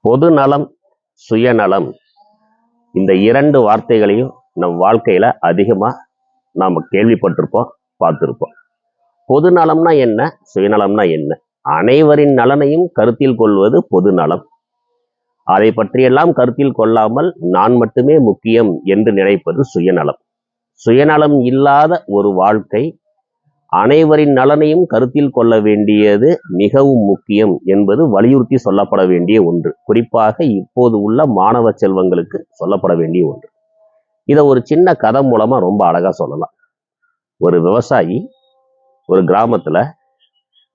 பொது நலம், சுயநலம், இந்த இரண்டு வார்த்தைகளையும் நம் வாழ்க்கையில அதிகமா நாம கேள்விப்பட்டிருப்போம், பார்த்திருப்போம். பொது நலம்னா என்ன, சுயநலம்னா என்ன? அனைவரின் நலனையும் கருத்தில் கொள்வது பொது நலம். அதை பற்றியெல்லாம் கருத்தில் கொள்ளாமல் நான் மட்டுமே முக்கியம் என்று நினைப்பது சுயநலம். சுயநலம் இல்லாத ஒரு வாழ்க்கை அனைவரின் நலனையும் கருத்தில் கொள்ள வேண்டியது மிகவும் முக்கியம் என்பது வலியுறுத்தி சொல்லப்பட வேண்டிய ஒன்று. குறிப்பாக இப்போது உள்ள மாணவ செல்வங்களுக்கு சொல்லப்பட வேண்டிய ஒன்று. இதை ஒரு சின்ன கதை மூலமா ரொம்ப அழகா சொல்லலாம். ஒரு விவசாயி ஒரு கிராமத்துல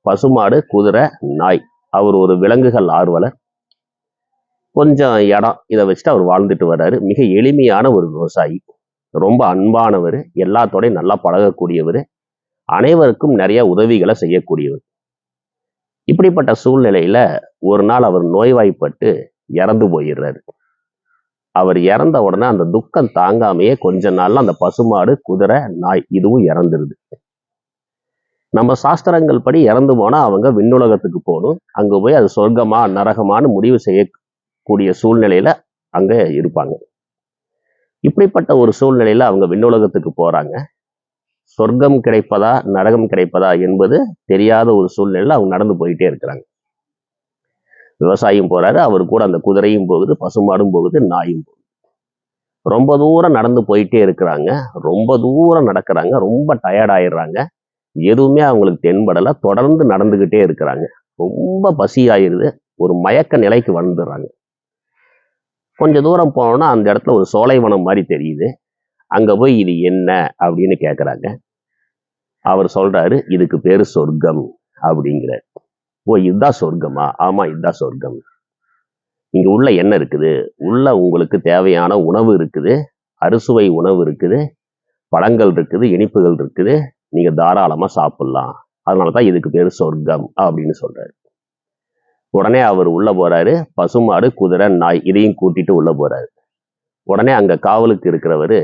பசுமாடு, குதிரை, நாய், அவர் ஒரு விலங்குகள் ஆர்வலர். கொஞ்சம் இடம் இதை வச்சுட்டு அவர் வாழ்ந்துட்டு வர்றாரு. மிக எளிமையான ஒரு விவசாயி, ரொம்ப அன்பானவர், எல்லாத்தோடையும் நல்லா பழகக்கூடியவர், அனைவருக்கும் நிறைய உதவிகளை செய்யக்கூடியவர். இப்படிப்பட்ட சூழ்நிலையில ஒரு நாள் அவர் நோய்வாய்ப்பட்டு இறந்து போயிடுறாரு. அவர் இறந்த உடனே அந்த துக்கம் தாங்காமையே கொஞ்ச நாள்ல அந்த பசுமாடு, குதிரை, நாய் இதுவும் இறந்துருது. நம்ம சாஸ்திரங்கள் படி இறந்து போனா அவங்க விண்ணுலகத்துக்கு போகணும். அங்க போய் அது சொர்க்கமா நரகமானு முடிவு செய்யக்கூடிய சூழ்நிலையில அங்க இருப்பாங்க. இப்படிப்பட்ட ஒரு சூழ்நிலையில அவங்க விண்ணுலகத்துக்கு போறாங்க. சொர்க்கம் கிடைப்பதா நரகம் கிடைப்பதா என்பது தெரியாத ஒரு சூழ்நிலையில அவங்க நடந்து போயிட்டே இருக்கிறாங்க. விவசாயியும் போறாரு, அவர் கூட அந்த குதிரையும் போகுது, பசுமாடும் போகுது, நாயும் போகுது. ரொம்ப தூரம் நடந்து போயிட்டே இருக்கிறாங்க. ரொம்ப தூரம் நடக்கிறாங்க, ரொம்ப டயர்ட் ஆயிடுறாங்க. எதுவுமே அவங்களுக்கு தென்படலை. தொடர்ந்து நடந்துகிட்டே இருக்கிறாங்க. ரொம்ப பசி ஆயிருது. ஒரு மயக்க நிலைக்கு வந்துடுறாங்க. கொஞ்ச தூரம் போனோம்னா அந்த இடத்துல ஒரு சோலைவனம் மாதிரி தெரியுது. அங்க போய் இது என்ன அப்படின்னு கேட்குறாங்க. அவர் சொல்றாரு, இதுக்கு பேரு சொர்க்கம் அப்படிங்கிறார். ஓ, இதுதான் சொர்க்கமா? ஆமா, இதுதான் சொர்க்கம். இங்க உள்ள என்ன இருக்குது? உள்ள உங்களுக்கு தேவையான உணவு இருக்குது, அறுசுவை உணவு இருக்குது, பழங்கள் இருக்குது, இனிப்புகள் இருக்குது, நீங்க தாராளமா சாப்பிடலாம். அதனாலதான் இதுக்கு பேரு சொர்க்கம் அப்படின்னு சொல்றாரு. உடனே அவர் உள்ள போறாரு. பசுமாடு, குதிரை, நாய் இதையும் கூட்டிட்டு உள்ள போறாரு. உடனே அங்க காவலுக்கு இருக்கிறவரு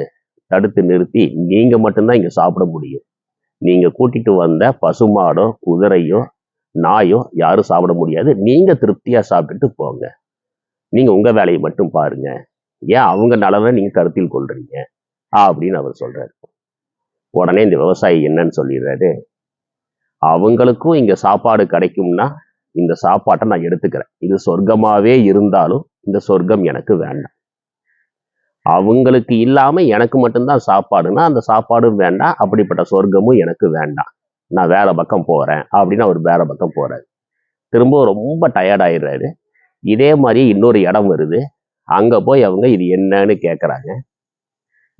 தடுத்து நிறுத்தி, நீங்க மட்டும்தான் இங்க சாப்பிட முடியும். நீங்க கூட்டிட்டு வந்த பசுமாடோ, குதிரையோ, நாயோ யாரும் சாப்பிட முடியாது. நீங்க திருப்தியா சாப்பிட்டுட்டு போங்க. நீங்க உங்க வேலையை மட்டும் பாருங்க. ஏன் அவங்க நலவை நீங்க கருத்தில் கொள்றீங்க அப்படின்னு அவர் சொல்றாரு. உடனே இந்த விவசாயி என்னன்னு சொல்லிடுறாரு, அவங்களுக்கும் இங்க சாப்பாடு கிடைக்கும்னா இந்த சாப்பாட்டை நான் எடுத்துக்கிறேன். இது சொர்க்கமாவே இருந்தாலும் இந்த சொர்க்கம் எனக்கு வேண்டாம். அவங்களுக்கு இல்லாம எனக்கு மட்டும்தான் சாப்பாடுன்னா அந்த சாப்பாடும் வேண்டாம், அப்படிப்பட்ட சொர்க்கமும் எனக்கு வேண்டாம். நான் வேற பக்கம் போறேன் அப்படின்னு அவர் வேற பக்கம் போறாரு. திரும்ப ரொம்ப டயர்ட் ஆயிடுறாரு. இதே மாதிரி இன்னொரு இடம் வருது. அங்க போய் அவங்க இது என்னன்னு கேட்குறாங்க.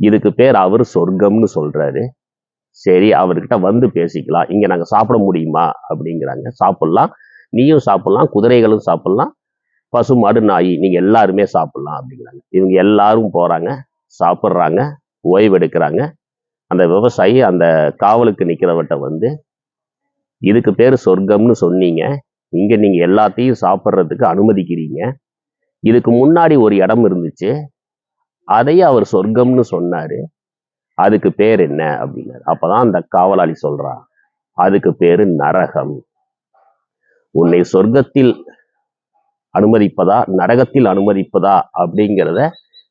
இதுக்கு பேர் அவர் சொர்க்கம்னு சொல்றாரு. சரி, அவர்கிட்ட வந்து பேசிக்கலாம். இங்க நாங்க சாப்பிட முடியுமா அப்படிங்கிறாங்க. சாப்பிடலாம், நீயும் சாப்பிடலாம், குதிரைகளும் சாப்பிடலாம், பசுமாடு, நாய் நீங்க எல்லாருமே சாப்பிடலாம் அப்படிங்கிறாங்க. இவங்க எல்லாரும் போறாங்க, சாப்பிட்றாங்க, ஓய்வெடுக்கிறாங்க. அந்த விவசாயி அந்த காவலுக்கு நிக்கிறவட்ட வந்து, இதுக்கு பேரு சொர்க்கம்னு சொன்னீங்க, இங்க நீங்க எல்லாத்தையும் சாப்பிட்றதுக்கு அனுமதிக்கிறீங்க. இதுக்கு முன்னாடி ஒரு இடம் இருந்துச்சு, அதையும் அவர் சொர்க்கம்னு சொன்னாரு. அதுக்கு பேர் என்ன அப்படின்னாரு. அப்பதான் அந்த காவலாளி சொல்றான், அதுக்கு பேரு நரகம். உன்னை சொர்க்கத்தில் அனுமதிப்பதா நரகத்தில் அனுமதிப்பதா அப்படிங்கிறத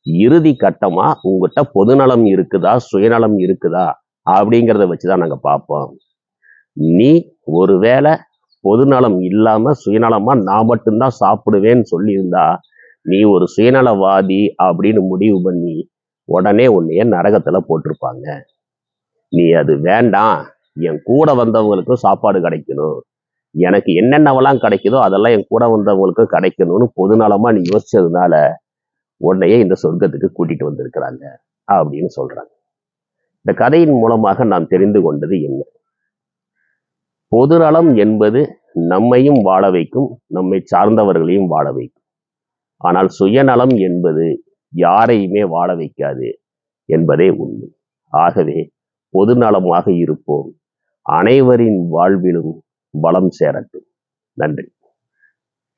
இறுதி கட்டமா உங்ககிட்ட பொதுநலம் இருக்குதா சுயநலம் இருக்குதா அப்படிங்கிறத வச்சுதான் நாங்க பார்ப்போம். நீ ஒருவேளை பொதுநலம் இல்லாம சுயநலமா நான் மட்டும்தான் சாப்பிடுவேன்னு சொல்லியிருந்தா நீ ஒரு சுயநலவாதி அப்படின்னு முடிவு பண்ணி உடனே உன்னைய நரகத்துல போட்டிருப்பாங்க. நீ அது வேண்டாம், என் கூட வந்தவங்களுக்கும் சாப்பாடு கிடைக்கணும், எனக்கு என்னென்னவெல்லாம் கிடைக்குதோ அதெல்லாம் என் கூட வந்தவங்களுக்கு கிடைக்கணும்னு பொதுநலமா நீ யோசிச்சதுனால உன்னையே இந்த சொர்க்கத்துக்கு கூட்டிட்டு வந்திருக்கிறாங்க அப்படின்னு சொல்றாங்க. இந்த கதையின் மூலமாக நாம் தெரிந்து கொண்டது என்ன? பொதுநலம் என்பது நம்மையும் வாழ வைக்கும், நம்மை சார்ந்தவர்களையும் வாழ வைக்கும். ஆனால் சுயநலம் என்பது யாரையுமே வாழ வைக்காது என்பதே உண்மை. ஆகவே பொதுநலமாக இருப்போம். அனைவரின் வாழ்விலும் பலம் சேரட்டும். நன்றி.